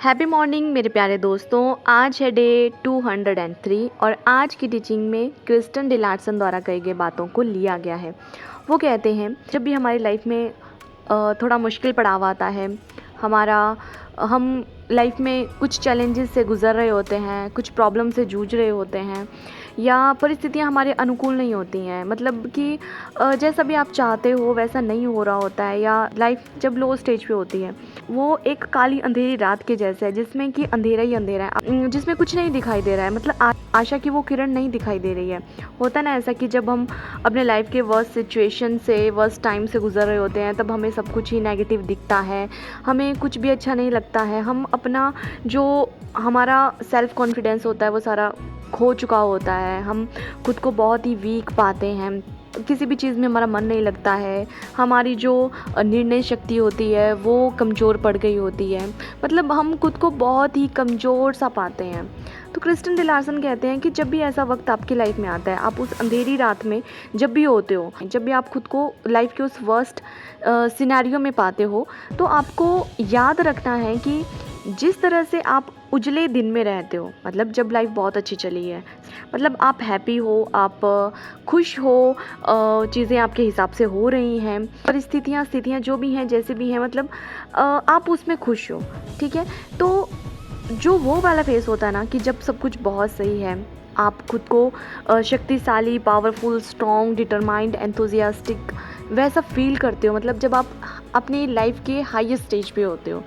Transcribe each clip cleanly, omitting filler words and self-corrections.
Happy morning मेरे प्यारे दोस्तों। आज है डे 203 और आज की टीचिंग में क्रिस्टन डिलार्सन द्वारा कही गई बातों को लिया गया है। वो कहते हैं जब भी हमारी लाइफ में थोड़ा मुश्किल पड़ाव आता है, हम लाइफ में कुछ चैलेंजेस से गुज़र रहे होते हैं, कुछ प्रॉब्लम से जूझ रहे होते हैं या परिस्थितियां हमारे अनुकूल नहीं होती हैं, मतलब कि जैसा भी आप चाहते हो वैसा नहीं हो रहा होता है, या लाइफ जब लो स्टेज पे होती है वो एक काली अंधेरी रात के जैसे है जिसमें कि अंधेरा ही अंधेरा है, जिसमें कुछ नहीं दिखाई दे रहा है, मतलब आशा की वो किरण नहीं दिखाई दे रही है। होता ना ऐसा कि जब हम अपने लाइफ के वर्स्ट सिचुएशन से, वर्स्ट टाइम से गुजर रहे होते हैं, तब हमें सब कुछ ही नेगेटिव दिखता है, हमें कुछ भी अच्छा नहीं लगता है, हम अपना जो हमारा सेल्फ कॉन्फिडेंस होता है वो सारा खो चुका होता है, हम खुद को बहुत ही वीक पाते हैं, किसी भी चीज़ में हमारा मन नहीं लगता है, हमारी जो निर्णय शक्ति होती है वो कमज़ोर पड़ गई होती है, मतलब हम खुद को बहुत ही कमज़ोर सा पाते हैं। तो क्रिस्टन डिलार्सन कहते हैं कि जब भी ऐसा वक्त आपकी लाइफ में आता है, आप उस अंधेरी रात में जब भी होते हो, जब भी आप खुद को लाइफ के उस वर्स्ट सिनेरियो में पाते हो, तो आपको याद रखना है कि जिस तरह से आप उजले दिन में रहते हो, मतलब जब लाइफ बहुत अच्छी चली है, मतलब आप हैप्पी हो, आप खुश हो, चीज़ें आपके हिसाब से हो रही हैं, स्थितियाँ जो भी हैं, जैसे भी हैं, मतलब आप उसमें खुश हो, ठीक है। तो जो वो वाला फेस होता है ना कि जब सब कुछ बहुत सही है, आप खुद को शक्तिशाली, पावरफुल, स्ट्रॉन्ग, डिटरमाइंड, एंथुजियास्टिक वैसा फील करते हो, मतलब जब आप अपनी लाइफ के हाईएस्ट स्टेज पे होते हो,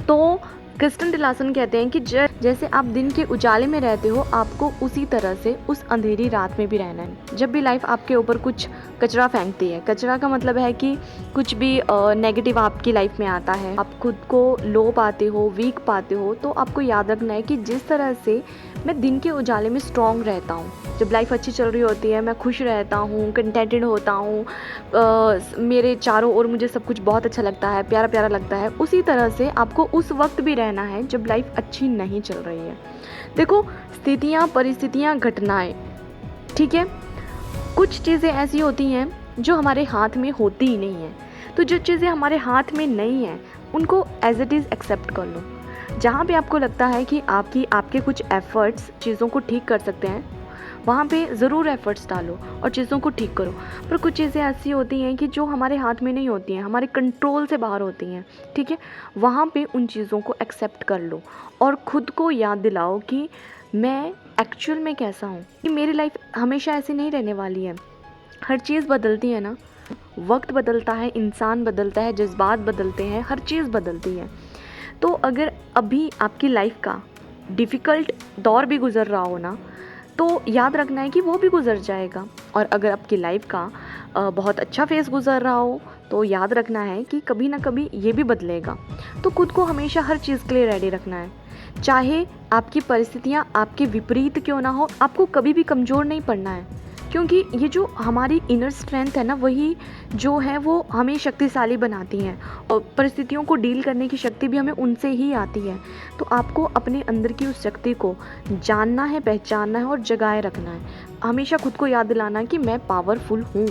तो क्रिस्टन डिलार्सन कहते हैं कि जैसे आप दिन के उजाले में रहते हो, आपको उसी तरह से उस अंधेरी रात में भी रहना है। जब भी लाइफ आपके ऊपर कुछ कचरा फेंकती है, कचरा का मतलब है कि कुछ भी नेगेटिव आपकी लाइफ में आता है, आप खुद को लो पाते हो, वीक पाते हो, तो आपको याद रखना है कि जिस तरह से मैं दिन के उजाले में स्ट्रॉन्ग रहता हूँ, जब लाइफ अच्छी चल रही होती है, मैं खुश रहता हूँ, कंटेंटेड होता हूँ, मेरे चारों ओर मुझे सब कुछ बहुत अच्छा लगता है, प्यारा प्यारा लगता है, उसी तरह से आपको उस वक्त भी रहना है जब लाइफ अच्छी नहीं चल रही है। देखो, स्थितियाँ, परिस्थितियाँ, घटनाएं, ठीक है, कुछ चीज़ें ऐसी होती हैं जो हमारे हाथ में होती ही नहीं है, तो जो चीज़ें हमारे हाथ में नहीं हैं उनको एज इट इज़ एक्सेप्ट कर लो। जहाँ भी आपको लगता है कि आपके कुछ एफ़र्ट्स चीज़ों को ठीक कर सकते हैं, वहाँ पे ज़रूर एफ़र्ट्स डालो और चीज़ों को ठीक करो। पर कुछ चीज़ें ऐसी होती हैं कि जो हमारे हाथ में नहीं होती हैं, हमारे कंट्रोल से बाहर होती हैं, ठीक है, वहाँ पे उन चीज़ों को एक्सेप्ट कर लो और ख़ुद को याद दिलाओ कि मैं एक्चुअल में कैसा हूँ, कि मेरी लाइफ हमेशा ऐसी नहीं रहने वाली है, हर चीज़ बदलती है ना, वक्त बदलता है, इंसान बदलता है, जज्बात बदलते हैं, हर चीज़ बदलती है। तो अगर अभी आपकी लाइफ का डिफ़िकल्ट दौर भी गुज़र रहा हो ना, तो याद रखना है कि वो भी गुज़र जाएगा, और अगर आपकी लाइफ का बहुत अच्छा फेज़ गुज़र रहा हो, तो याद रखना है कि कभी ना कभी ये भी बदलेगा। तो खुद को हमेशा हर चीज़ के लिए रेडी रखना है, चाहे आपकी परिस्थितियाँ आपके विपरीत क्यों ना हो, आपको कभी भी कमज़ोर नहीं पड़ना है, क्योंकि ये जो हमारी इनर स्ट्रेंथ है ना, वही जो है वो हमें शक्तिशाली बनाती हैं, और परिस्थितियों को डील करने की शक्ति भी हमें उनसे ही आती है। तो आपको अपने अंदर की उस शक्ति को जानना है, पहचानना है और जगाए रखना है, हमेशा खुद को याद दिलाना है कि मैं पावरफुल हूँ,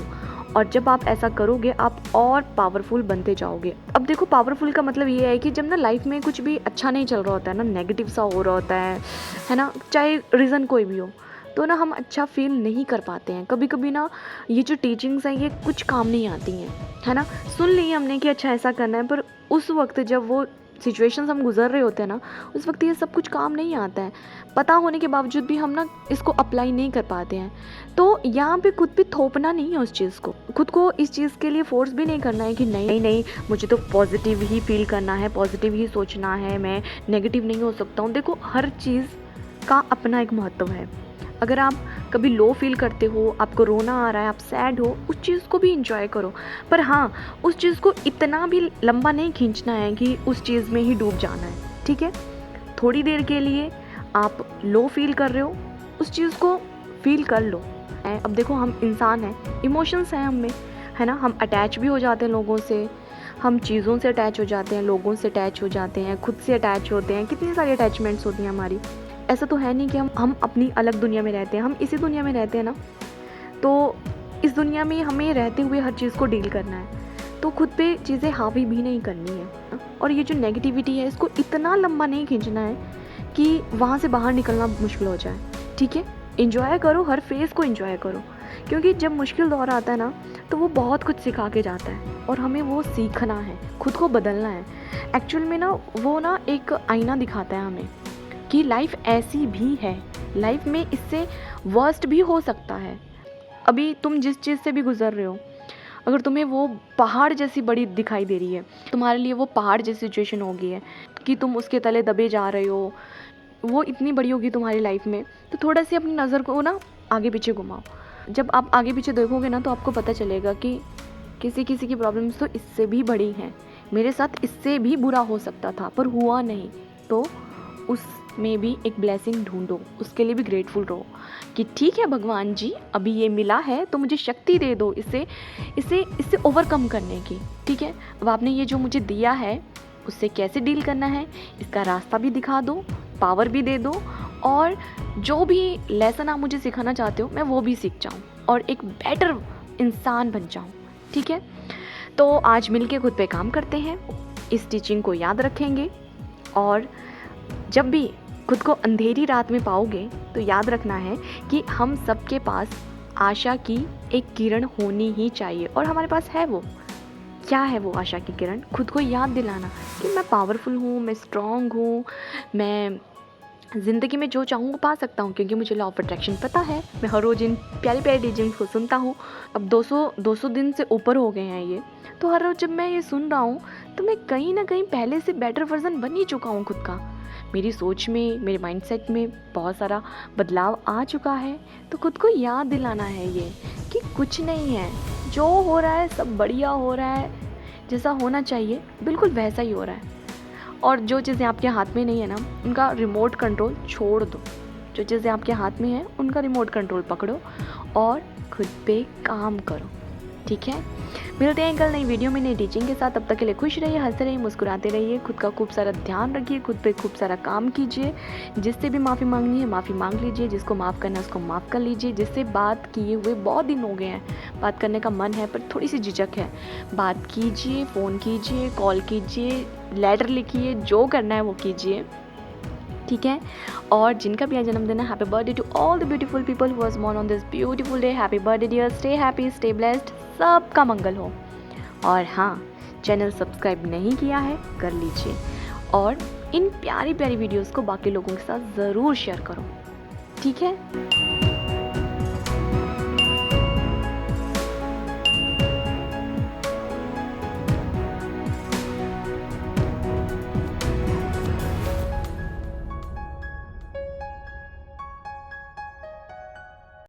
और जब आप ऐसा करोगे आप और पावरफुल बनते जाओगे। अब देखो, पावरफुल का मतलब ये है कि जब ना लाइफ में कुछ भी अच्छा नहीं चल रहा होता है ना, नेगेटिव सा हो रहा होता है ना, चाहे रीज़न कोई भी हो, तो ना हम अच्छा फील नहीं कर पाते हैं। कभी कभी ना ये जो टीचिंग्स हैं ये कुछ काम नहीं आती हैं, है ना, सुन ली हमने कि अच्छा ऐसा करना है, पर उस वक्त जब वो सिचुएशंस हम गुजर रहे होते हैं ना, उस वक्त ये सब कुछ काम नहीं आता है, पता होने के बावजूद भी हम ना इसको अप्लाई नहीं कर पाते हैं। तो यहाँ पे खुद पे थोपना नहीं है उस चीज़ को, खुद को इस चीज़ के लिए फोर्स भी नहीं करना है कि नहीं नहीं मुझे तो पॉजिटिव ही फील करना है, पॉजिटिव ही सोचना है, मैं नेगेटिव नहीं हो सकता हूँ। देखो, हर चीज़ का अपना एक महत्व है। अगर आप कभी लो फील करते हो, आपको रोना आ रहा है, आप सैड हो, उस चीज़ को भी इंजॉय करो, पर हाँ, उस चीज़ को इतना भी लंबा नहीं खींचना है कि उस चीज़ में ही डूब जाना है, ठीक है। थोड़ी देर के लिए आप लो फील कर रहे हो, उस चीज़ को फील कर लो। अब देखो, हम इंसान हैं, इमोशंस हैं हम में, है ना, हम अटैच भी हो जाते हैं लोगों से, हम चीज़ों से अटैच हो जाते हैं, लोगों से अटैच हो जाते हैं, खुद से अटैच होते हैं, कितनी सारी अटैचमेंट्स होती हैं हमारी। ऐसा तो है नहीं कि हम अपनी अलग दुनिया में रहते हैं, हम इसी दुनिया में रहते हैं ना, तो इस दुनिया में हमें रहते हुए हर चीज़ को डील करना है। तो खुद पे चीज़ें हावी भी नहीं करनी है। और ये जो नेगेटिविटी है इसको इतना लंबा नहीं खींचना है कि वहाँ से बाहर निकलना मुश्किल हो जाए। ठीक है, एंजॉय करो, हर फेज़ को एंजॉय करो, क्योंकि जब मुश्किल दौर आता है ना तो वो बहुत कुछ सिखा के जाता है और हमें वो सीखना है, खुद को बदलना है। एक्चुअल में ना वो ना एक आईना दिखाता है हमें कि लाइफ ऐसी भी है, लाइफ में इससे वर्स्ट भी हो सकता है। अभी तुम जिस चीज़ से भी गुजर रहे हो, अगर तुम्हें वो पहाड़ जैसी बड़ी दिखाई दे रही है, तुम्हारे लिए वो पहाड़ जैसी सिचुएशन हो गई है कि तुम उसके तले दबे जा रहे हो, वो इतनी बड़ी होगी तुम्हारी लाइफ में, तो थोड़ा सी अपनी नज़र को ना आगे पीछे घुमाओ। जब आप आगे पीछे देखोगे ना तो आपको पता चलेगा कि किसी किसी की प्रॉब्लम्स तो इससे भी बड़ी हैं, मेरे साथ इससे भी बुरा हो सकता था पर हुआ नहीं, तो उसमें भी एक ब्लेसिंग ढूंढो, उसके लिए भी ग्रेटफुल रहो कि ठीक है भगवान जी, अभी ये मिला है तो मुझे शक्ति दे दो इसे इसे इससे ओवरकम करने की। ठीक है, अब आपने ये जो मुझे दिया है उससे कैसे डील करना है इसका रास्ता भी दिखा दो, पावर भी दे दो, और जो भी लेसन आप मुझे सिखाना चाहते हो मैं वो भी सीख जाऊँ और एक बेटर इंसान बन जाऊँ। ठीक है, तो आज मिलके खुद पे काम करते हैं, इस टीचिंग को याद रखेंगे, और जब भी खुद को अंधेरी रात में पाओगे तो याद रखना है कि हम सबके पास आशा की एक किरण होनी ही चाहिए, और हमारे पास है वो। क्या है वो आशा की किरण? खुद को याद दिलाना कि मैं पावरफुल हूँ, मैं स्ट्रॉन्ग हूँ, मैं ज़िंदगी में जो चाहूँ वो पा सकता हूँ, क्योंकि मुझे लॉ ऑफ अट्रैक्शन पता है। मैं हर रोज़ इन प्यारी प्यारी टीचिंग्स को सुनता हूँ। अब 200 दिन से ऊपर हो गए हैं ये, तो हर रोज़ जब मैं ये सुन रहा हूँ तो मैं कहीं ना कहीं पहले से बेटर वर्जन बन ही चुका हूँ खुद का। मेरी सोच में, मेरे माइंडसेट में बहुत सारा बदलाव आ चुका है। तो खुद को याद दिलाना है ये कि कुछ नहीं है, जो हो रहा है सब बढ़िया हो रहा है, जैसा होना चाहिए बिल्कुल वैसा ही हो रहा है। और जो चीज़ें आपके हाथ में नहीं है ना, उनका रिमोट कंट्रोल छोड़ दो। जो चीज़ें आपके हाथ में हैं उनका रिमोट कंट्रोल पकड़ो और खुद पे काम करो। ठीक है, मिलते हैं कल नई वीडियो में नई टीचिंग के साथ। तब तक के लिए खुश रहिए, हंसते रहिए, मुस्कुराते रहिए, खुद का खूब सारा ध्यान रखिए, खुद पे खूब सारा काम कीजिए। जिससे भी माफ़ी मांगनी है माफ़ी मांग लीजिए, जिसको माफ़ करना है उसको माफ़ कर लीजिए। जिससे बात किए हुए बहुत दिन हो गए हैं, बात करने का मन है पर थोड़ी सी झिझक है, बात कीजिए, फ़ोन कीजिए, कॉल कीजिए, लेटर लिखिए, जो करना है वो कीजिए। ठीक है, और जिनका भी आज जन्मदिन है, happy birthday to all the beautiful people who was born on this beautiful day. Happy birthday dear, stay happy, stay blessed, सबका मंगल हो। और हाँ, चैनल सब्सक्राइब नहीं किया है कर लीजिए, और इन प्यारी प्यारी वीडियोस को बाकी लोगों के साथ ज़रूर शेयर करो। ठीक है।